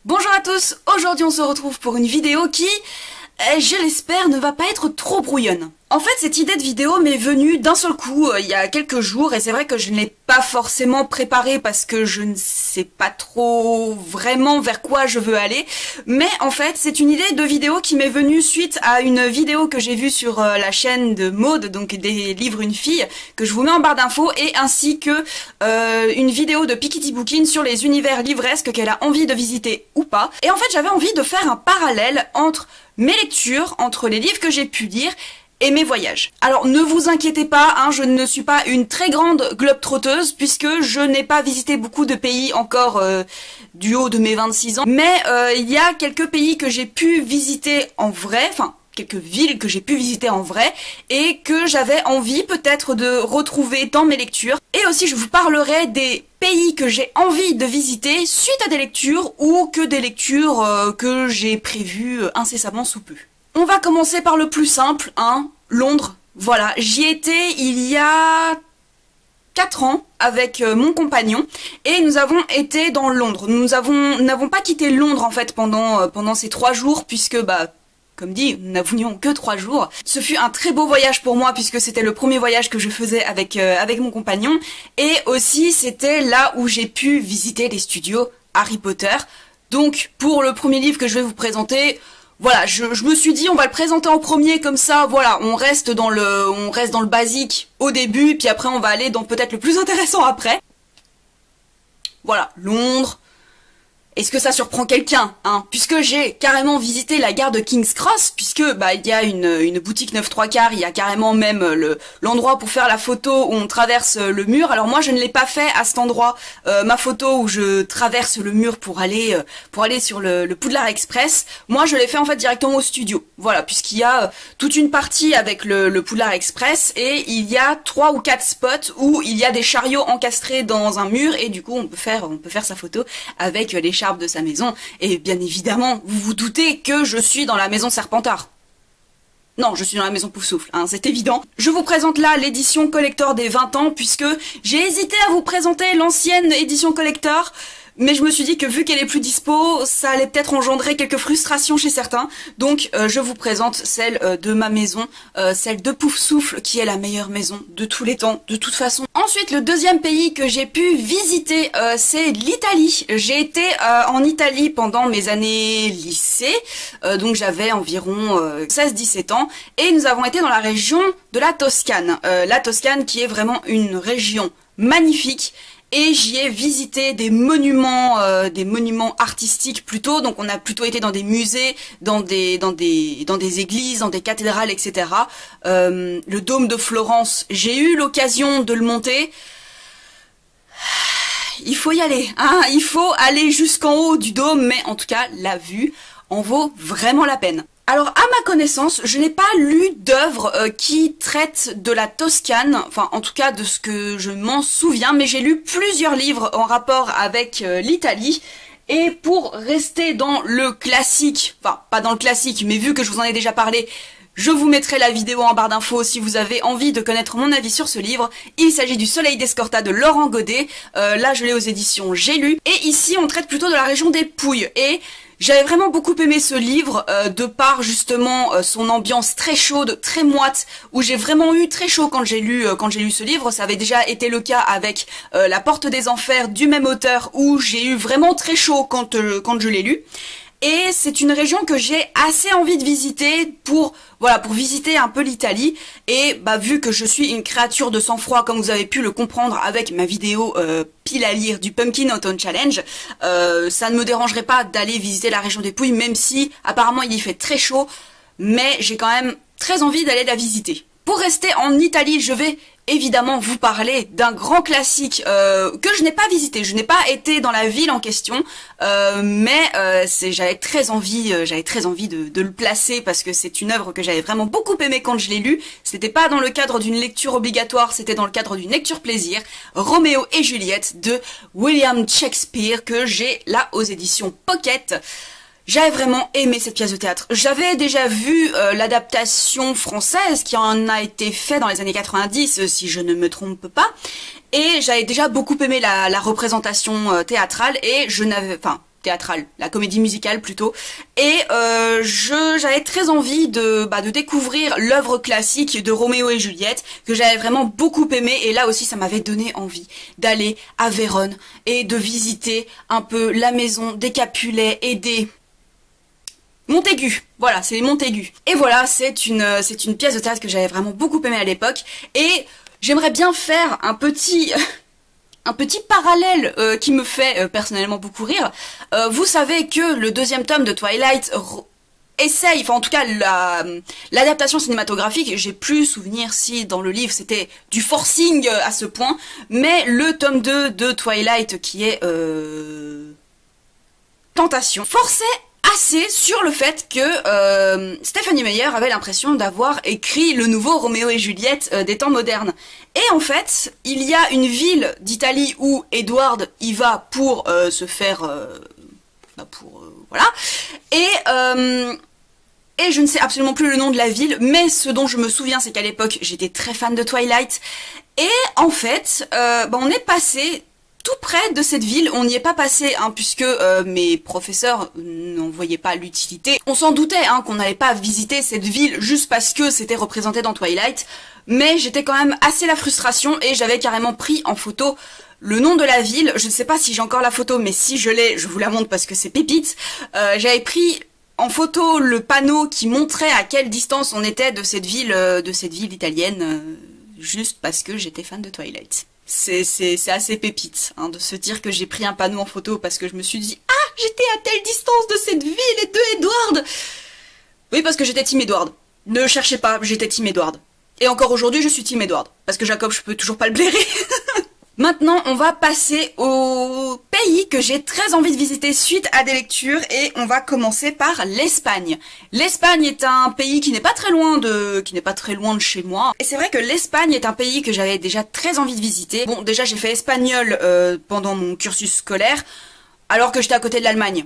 Bonjour à tous, aujourd'hui on se retrouve pour une vidéo qui, je l'espère, ne va pas être trop brouillonne. En fait, cette idée de vidéo m'est venue d'un seul coup il y a quelques jours et c'est vrai que je ne l'ai pas forcément préparée parce que je ne sais pas trop vraiment vers quoi je veux aller. Mais en fait, c'est une idée de vidéo qui m'est venue suite à une vidéo que j'ai vue sur la chaîne de Maud, donc des livres une fille, que je vous mets en barre d'infos, et ainsi que une vidéo de Piketty Bookin sur les univers livresques qu'elle a envie de visiter ou pas. Et en fait, j'avais envie de faire un parallèle entre mes lectures, entre les livres que j'ai pu lire, et mes voyages. Alors ne vous inquiétez pas, hein, je ne suis pas une très grande globe-trotteuse puisque je n'ai pas visité beaucoup de pays encore du haut de mes 26 ans. Mais il y a quelques pays que j'ai pu visiter en vrai, enfin quelques villes que j'ai pu visiter en vrai et que j'avais envie peut-être de retrouver dans mes lectures. Et aussi je vous parlerai des pays que j'ai envie de visiter suite à des lectures ou que des lectures que j'ai prévues incessamment sous peu. On va commencer par le plus simple, hein, Londres. Voilà, j'y étais il y a 4 ans avec mon compagnon et nous avons été dans Londres. Nous n'avons pas quitté Londres en fait pendant ces 3 jours puisque comme dit, nous n'avons que 3 jours. Ce fut un très beau voyage pour moi puisque c'était le premier voyage que je faisais avec mon compagnon et aussi c'était là où j'ai pu visiter les studios Harry Potter. Donc pour le premier livre que je vais vous présenter, voilà, je me suis dit on va le présenter en premier comme ça, voilà, on reste dans le basique au début, puis après on va aller dans peut-être le plus intéressant après. Voilà, Londres. Est-ce que ça surprend quelqu'un, hein? Puisque j'ai carrément visité la gare de King's Cross, puisque il y a une boutique 9-3/4, il y a carrément même l'endroit pour faire la photo où on traverse le mur. Alors moi je ne l'ai pas fait à cet endroit, ma photo où je traverse le mur pour aller sur le Poudlard Express. Moi je l'ai fait en fait directement au studio. Voilà, puisqu'il y a toute une partie avec le Poudlard Express et il y a 3 ou 4 spots où il y a des chariots encastrés dans un mur et du coup on peut faire sa photo avec les chariots de sa maison, et bien évidemment, vous vous doutez que je suis dans la maison Serpentard. Non, je suis dans la maison Poufsouffle, hein, c'est évident. Je vous présente là l'édition collector des 20 ans, puisque j'ai hésité à vous présenter l'ancienne édition collector, mais je me suis dit que vu qu'elle est plus dispo, ça allait peut-être engendrer quelques frustrations chez certains. Donc je vous présente celle de ma maison, celle de Poufsouffle, qui est la meilleure maison de tous les temps, de toute façon. Ensuite, le deuxième pays que j'ai pu visiter, c'est l'Italie. J'ai été en Italie pendant mes années lycée, donc j'avais environ 16-17 ans, et nous avons été dans la région de la Toscane. La Toscane qui est vraiment une région magnifique. Et j'y ai visité des monuments artistiques plutôt, donc on a plutôt été dans des musées, dans des églises, dans des cathédrales, etc. Le dôme de Florence, j'ai eu l'occasion de le monter. Il faut y aller, hein, il faut aller jusqu'en haut du dôme, mais en tout cas, la vue en vaut vraiment la peine. Alors à ma connaissance, je n'ai pas lu d'œuvre qui traite de la Toscane, enfin en tout cas de ce que je m'en souviens, mais j'ai lu plusieurs livres en rapport avec l'Italie. Et pour rester dans le classique, enfin pas dans le classique, mais vu que je vous en ai déjà parlé, je vous mettrai la vidéo en barre d'infos si vous avez envie de connaître mon avis sur ce livre. Il s'agit du Soleil d'Escorta de Laurent Godet, là je l'ai aux éditions J'ai lu. Et ici on traite plutôt de la région des Pouilles, et j'avais vraiment beaucoup aimé ce livre, de par justement son ambiance très chaude, très moite, où j'ai vraiment eu très chaud quand j'ai lu ce livre. Ça avait déjà été le cas avec La Porte des Enfers du même auteur, où j'ai eu vraiment très chaud quand je l'ai lu. Et c'est une région que j'ai assez envie de visiter pour visiter un peu l'Italie. Et vu que je suis une créature de sang-froid, comme vous avez pu le comprendre avec ma vidéo pile à lire du Pumpkin Autumn Challenge, ça ne me dérangerait pas d'aller visiter la région des Pouilles, même si apparemment il y fait très chaud, mais j'ai quand même très envie d'aller la visiter. Pour rester en Italie, je vais évidemment vous parler d'un grand classique que je n'ai pas visité. Je n'ai pas été dans la ville en question, mais j'avais très envie de le placer parce que c'est une œuvre que j'avais vraiment beaucoup aimée quand je l'ai lue. C'était pas dans le cadre d'une lecture obligatoire, c'était dans le cadre d'une lecture plaisir. Roméo et Juliette de William Shakespeare, que j'ai là aux éditions Pocket. J'avais vraiment aimé cette pièce de théâtre. J'avais déjà vu l'adaptation française qui en a été faite dans les années 90, si je ne me trompe pas. Et j'avais déjà beaucoup aimé la représentation théâtrale, et théâtrale, la comédie musicale plutôt, et j'avais très envie de découvrir l'œuvre classique de Roméo et Juliette, que j'avais vraiment beaucoup aimé, et là aussi ça m'avait donné envie d'aller à Vérone et de visiter un peu la maison des Capulet et des Montaigu. Voilà, c'est les Montaigu. Et voilà, c'est une pièce de théâtre que j'avais vraiment beaucoup aimé à l'époque, et j'aimerais bien faire un petit parallèle qui me fait personnellement beaucoup rire. Vous savez que le deuxième tome de Twilight essaye, enfin en tout cas l'adaptation cinématographique, j'ai plus souvenir si dans le livre c'était du forcing à ce point, mais le tome 2 de Twilight qui est Tentation forçait assez sur le fait que Stephenie Meyer avait l'impression d'avoir écrit le nouveau Roméo et Juliette des temps modernes. Et en fait, il y a une ville d'Italie où Edward y va pour se faire... voilà. Et je ne sais absolument plus le nom de la ville, mais ce dont je me souviens, c'est qu'à l'époque, j'étais très fan de Twilight. Et en fait, on est passé tout près de cette ville, on n'y est pas passé, hein, puisque mes professeurs n'en voyaient pas l'utilité. On s'en doutait qu'on n'allait pas visiter cette ville juste parce que c'était représenté dans Twilight, mais j'étais quand même assez la frustration et j'avais carrément pris en photo le nom de la ville. Je ne sais pas si j'ai encore la photo, mais si je l'ai, je vous la montre parce que c'est pépite. J'avais pris en photo le panneau qui montrait à quelle distance on était de cette ville italienne, juste parce que j'étais fan de Twilight. C'est assez pépite de se dire que j'ai pris un panneau en photo parce que je me suis dit « Ah, j'étais à telle distance de cette ville et de Edward !» Oui, parce que j'étais Team Edward. Ne cherchez pas, j'étais Team Edward. Et encore aujourd'hui, je suis Team Edward. Parce que Jacob, je peux toujours pas le blairer. Maintenant, on va passer au pays que j'ai très envie de visiter suite à des lectures et on va commencer par l'Espagne. L'Espagne est un pays qui n'est pas très loin de chez moi. Et c'est vrai que l'Espagne est un pays que j'avais déjà très envie de visiter. Bon, déjà j'ai fait espagnol pendant mon cursus scolaire, alors que j'étais à côté de l'Allemagne.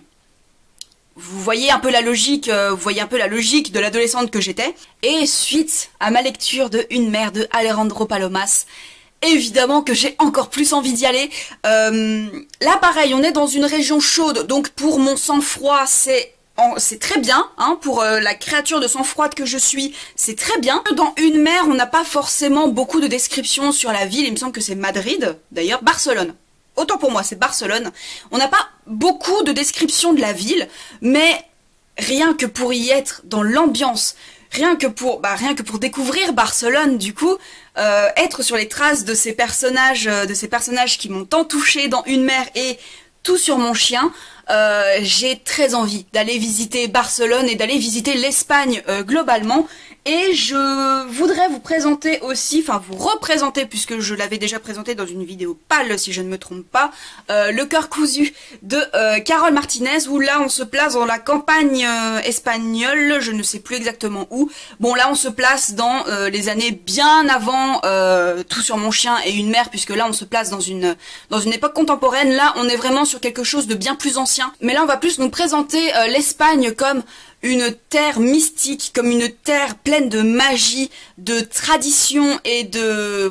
Vous voyez un peu la logique, de l'adolescente que j'étais. Et suite à ma lecture de Une mère de Alejandro Palomas, évidemment que j'ai encore plus envie d'y aller. Là pareil, on est dans une région chaude, donc pour mon sang-froid c'est très bien, pour la créature de sang-froid que je suis, c'est très bien. Dans Une mer, on n'a pas forcément beaucoup de descriptions sur la ville, il me semble que c'est Madrid, d'ailleurs, Barcelone. Autant pour moi, c'est Barcelone. On n'a pas beaucoup de descriptions de la ville, mais rien que pour y être dans l'ambiance, rien que pour découvrir Barcelone, du coup, être sur les traces de ces personnages qui m'ont tant touché dans Une mer et Tout sur mon chien, j'ai très envie d'aller visiter Barcelone et d'aller visiter l'Espagne globalement. Et je voudrais vous présenter aussi, enfin vous représenter, puisque je l'avais déjà présenté dans une vidéo pâle si je ne me trompe pas, Le cœur cousu de Carol Martinez, où là on se place dans la campagne espagnole, je ne sais plus exactement où. Bon là on se place dans les années bien avant Tout sur mon chien et Une mer, puisque là on se place dans une époque contemporaine. Là on est vraiment sur quelque chose de bien plus ancien. Mais là on va plus nous présenter l'Espagne comme une terre mystique, comme une terre pleine de magie, de tradition et de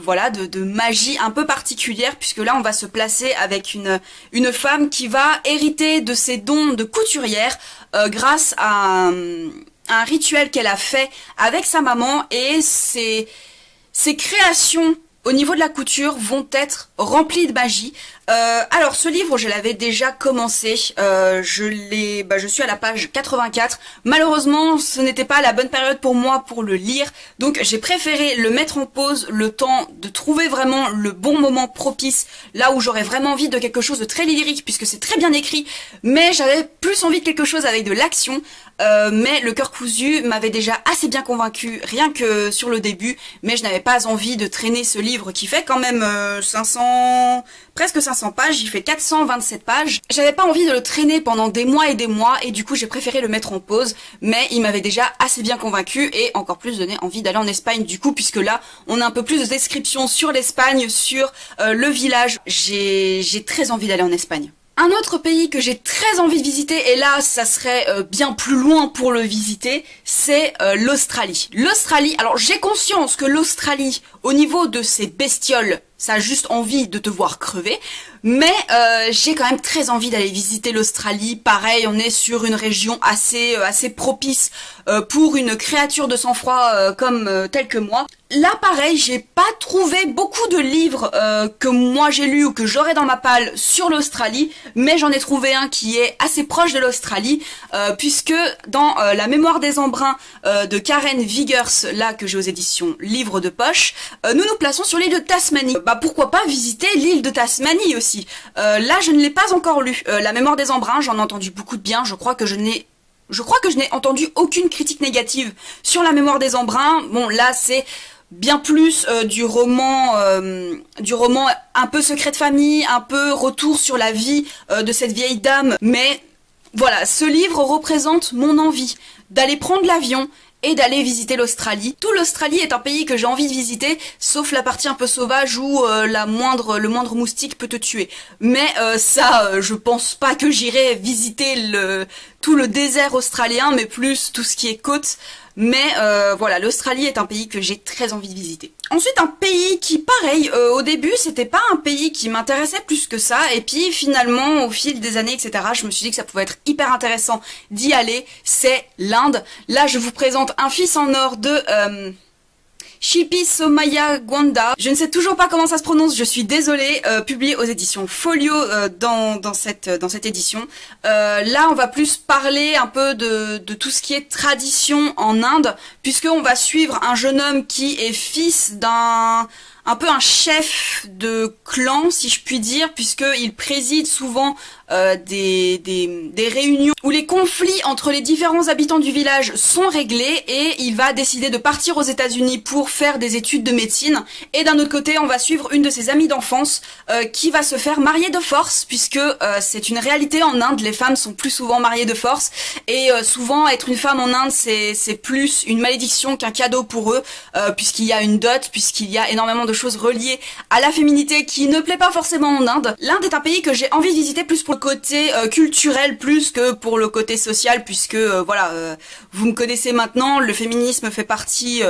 magie un peu particulière, puisque là on va se placer avec une femme qui va hériter de ses dons de couturière grâce à un rituel qu'elle a fait avec sa maman, et ses créations au niveau de la couture vont être remplies de magie. Alors ce livre je l'avais déjà commencé, je suis à la page 84, malheureusement ce n'était pas la bonne période pour moi pour le lire, donc j'ai préféré le mettre en pause, le temps de trouver vraiment le bon moment propice, là où j'aurais vraiment envie de quelque chose de très lyrique, puisque c'est très bien écrit, mais j'avais plus envie de quelque chose avec de l'action. Mais Le cœur cousu m'avait déjà assez bien convaincu, rien que sur le début, mais je n'avais pas envie de traîner ce livre qui fait quand même presque 500 pages, il fait 427 pages. J'avais pas envie de le traîner pendant des mois, et du coup j'ai préféré le mettre en pause, mais il m'avait déjà assez bien convaincu et encore plus donné envie d'aller en Espagne du coup, puisque là on a un peu plus de descriptions sur l'Espagne, sur le village. J'ai très envie d'aller en Espagne. Un autre pays que j'ai très envie de visiter, et là ça serait bien plus loin pour le visiter, c'est l'Australie. L'Australie, alors j'ai conscience que l'Australie, au niveau de ses bestioles, ça a juste envie de te voir crever, Mais j'ai quand même très envie d'aller visiter l'Australie. Pareil, on est sur une région assez propice pour une créature de sang-froid comme telle que moi. Là, pareil, j'ai pas trouvé beaucoup de livres que moi j'ai lus ou que j'aurais dans ma palle sur l'Australie, mais j'en ai trouvé un qui est assez proche de l'Australie, puisque dans La mémoire des embruns de Karen Vigers, là que j'ai aux éditions Livres de poche, nous nous plaçons sur l'île de Tasmanie. Bah pourquoi pas visiter l'île de Tasmanie aussi. Là, je ne l'ai pas encore lu. La mémoire des embruns, j'en ai entendu beaucoup de bien, je crois que je n'ai entendu aucune critique négative sur La mémoire des embruns. Bon, là, c'est bien plus du roman un peu secret de famille, un peu retour sur la vie de cette vieille dame. Mais voilà, ce livre représente mon envie d'aller prendre l'avion et d'aller visiter l'Australie. Tout l'Australie est un pays que j'ai envie de visiter, sauf la partie un peu sauvage où le moindre moustique peut te tuer. Mais ça, je pense pas que j'irai visiter tout le désert australien, mais plus tout ce qui est côte. Mais voilà, l'Australie est un pays que j'ai très envie de visiter. Ensuite, un pays qui, pareil, au début, c'était pas un pays qui m'intéressait plus que ça, et puis finalement, au fil des années, etc., je me suis dit que ça pouvait être hyper intéressant d'y aller, c'est l'Inde. Là, je vous présente Un fils en or de Shilpi Somaya Gwanda. Je ne sais toujours pas comment ça se prononce, je suis désolée, publié aux éditions Folio dans cette édition. Là, on va plus parler un peu de tout ce qui est tradition en Inde, puisqu'on va suivre un jeune homme qui est fils un peu un chef de clan, si je puis dire, puisqu'il préside souvent des réunions où les conflits entre les différents habitants du village sont réglés, et il va décider de partir aux États-Unis pour faire des études de médecine. Et d'un autre côté, on va suivre une de ses amies d'enfance qui va se faire marier de force, puisque c'est une réalité en Inde, les femmes sont plus souvent mariées de force, et souvent être une femme en Inde c'est plus une malédiction qu'un cadeau pour eux, puisqu'il y a une dot, puisqu'il y a énormément de choses reliées à la féminité qui ne plaît pas forcément en Inde. L'Inde est un pays que j'ai envie de visiter plus pour le côté culturel plus que pour le côté social, puisque voilà, vous me connaissez maintenant, le féminisme fait partie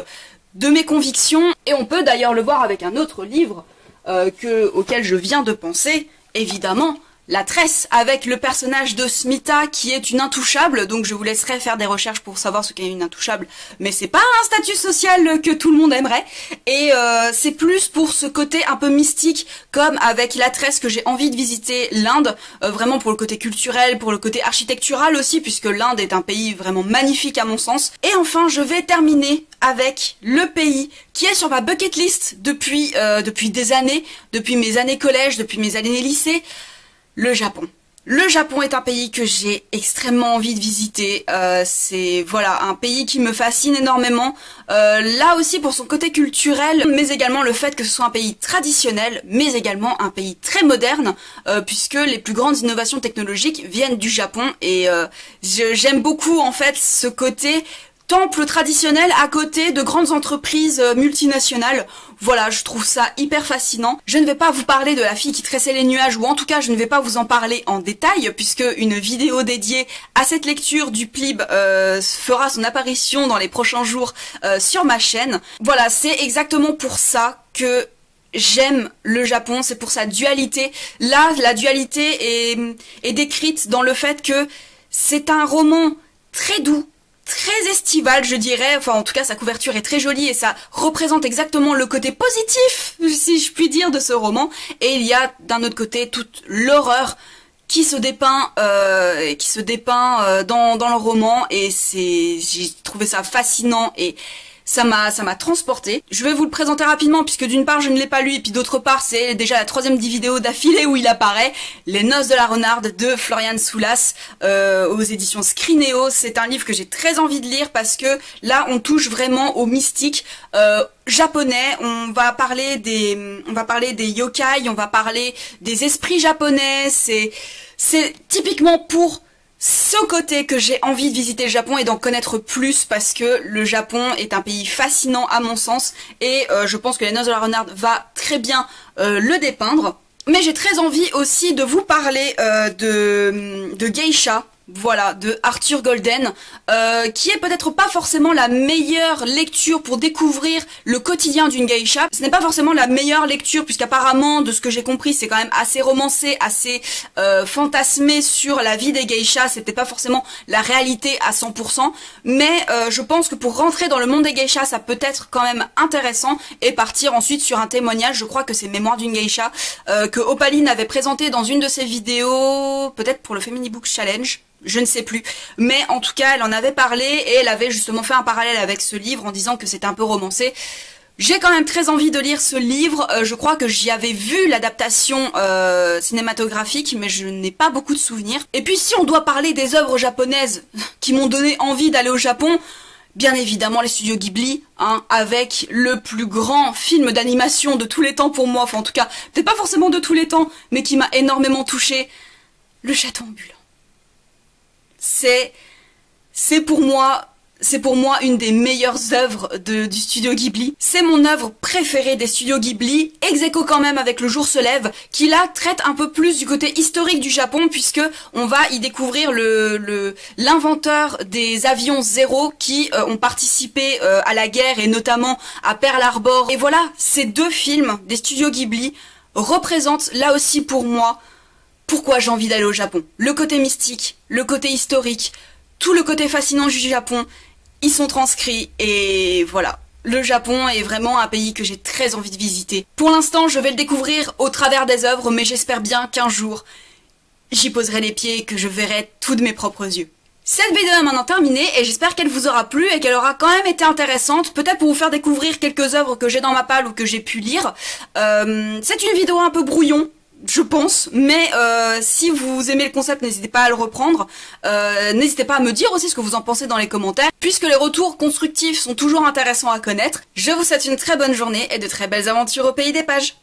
de mes convictions, et on peut d'ailleurs le voir avec un autre livre auquel je viens de penser, évidemment, La Tresse, avec le personnage de Smita qui est une intouchable. Donc je vous laisserai faire des recherches pour savoir ce qu'est une intouchable, mais c'est pas un statut social que tout le monde aimerait, et c'est plus pour ce côté un peu mystique comme avec La Tresse que j'ai envie de visiter l'Inde, vraiment pour le côté culturel, pour le côté architectural aussi, puisque l'Inde est un pays vraiment magnifique à mon sens. Et enfin, je vais terminer avec le pays qui est sur ma bucket list depuis des années, depuis mes années collège, depuis mes années lycée, le Japon. Le Japon est un pays que j'ai extrêmement envie de visiter, c'est voilà un pays qui me fascine énormément, là aussi pour son côté culturel, mais également le fait que ce soit un pays traditionnel, mais également un pays très moderne, puisque les plus grandes innovations technologiques viennent du Japon, et j'aime beaucoup en fait ce côté temple traditionnel à côté de grandes entreprises multinationales. Voilà, je trouve ça hyper fascinant. Je ne vais pas vous parler de La fille qui tressait les nuages, ou en tout cas je ne vais pas vous en parler en détail, puisque une vidéo dédiée à cette lecture du PLIB fera son apparition dans les prochains jours sur ma chaîne. Voilà, c'est exactement pour ça que j'aime le Japon, c'est pour sa dualité. Là, la dualité est décrite dans le fait que c'est un roman très doux, très estival, je dirais, enfin en tout cas sa couverture est très jolie et ça représente exactement le côté positif, si je puis dire, de ce roman, et il y a d'un autre côté toute l'horreur qui se dépeint dans le roman, et j'ai trouvé ça fascinant et ça m'a transporté. Je vais vous le présenter rapidement puisque d'une part je ne l'ai pas lu, et puis d'autre part c'est déjà la troisième vidéo d'affilée où il apparaît. Les Noces de la Renarde de Florian Soulas aux éditions Scrineo. C'est un livre que j'ai très envie de lire parce que là on touche vraiment au mystique japonais. On va parler des yokai, on va parler des esprits japonais. C'est typiquement pour ce côté que j'ai envie de visiter le Japon et d'en connaître plus, parce que le Japon est un pays fascinant à mon sens, et je pense que Les Noces de la Renarde va très bien le dépeindre. Mais j'ai très envie aussi de vous parler de geisha. Voilà, de Arthur Golden, qui est peut-être pas forcément la meilleure lecture pour découvrir le quotidien d'une geisha. Ce n'est pas forcément la meilleure lecture, puisqu'apparemment, de ce que j'ai compris, c'est quand même assez romancé, assez fantasmé sur la vie des geishas. C'était pas forcément la réalité à 100%, mais je pense que pour rentrer dans le monde des geishas, ça peut être quand même intéressant, et partir ensuite sur un témoignage, je crois que c'est Mémoire d'une geisha, que Opaline avait présenté dans une de ses vidéos, peut-être pour le Femini Book Challenge. Je ne sais plus, mais en tout cas elle en avait parlé et elle avait justement fait un parallèle avec ce livre en disant que c'était un peu romancé. J'ai quand même très envie de lire ce livre, je crois que j'y avais vu l'adaptation cinématographique, mais je n'ai pas beaucoup de souvenirs. Et puis si on doit parler des œuvres japonaises qui m'ont donné envie d'aller au Japon, bien évidemment les studios Ghibli, hein, avec le plus grand film d'animation de tous les temps pour moi, enfin en tout cas, peut-être pas forcément de tous les temps, mais qui m'a énormément touchée, Le Château ambulant. C'est pour moi une des meilleures œuvres du studio Ghibli. C'est mon œuvre préférée des studios Ghibli, ex aequo quand même avec Le Jour se lève, qui là traite un peu plus du côté historique du Japon, puisque on va y découvrir l'inventeur des avions Zero qui ont participé à la guerre et notamment à Pearl Harbor. Et voilà, ces deux films des studios Ghibli représentent là aussi pour moi pourquoi j'ai envie d'aller au Japon. Le côté mystique, le côté historique, tout le côté fascinant du Japon, ils sont transcrits et voilà. Le Japon est vraiment un pays que j'ai très envie de visiter. Pour l'instant, je vais le découvrir au travers des œuvres, mais j'espère bien qu'un jour, j'y poserai les pieds et que je verrai tout de mes propres yeux. Cette vidéo est maintenant terminée et j'espère qu'elle vous aura plu et qu'elle aura quand même été intéressante, peut-être pour vous faire découvrir quelques œuvres que j'ai dans ma palle ou que j'ai pu lire. C'est une vidéo un peu brouillon, je pense, mais si vous aimez le concept, n'hésitez pas à le reprendre, n'hésitez pas à me dire aussi ce que vous en pensez dans les commentaires, puisque les retours constructifs sont toujours intéressants à connaître. Je vous souhaite une très bonne journée et de très belles aventures au pays des pages.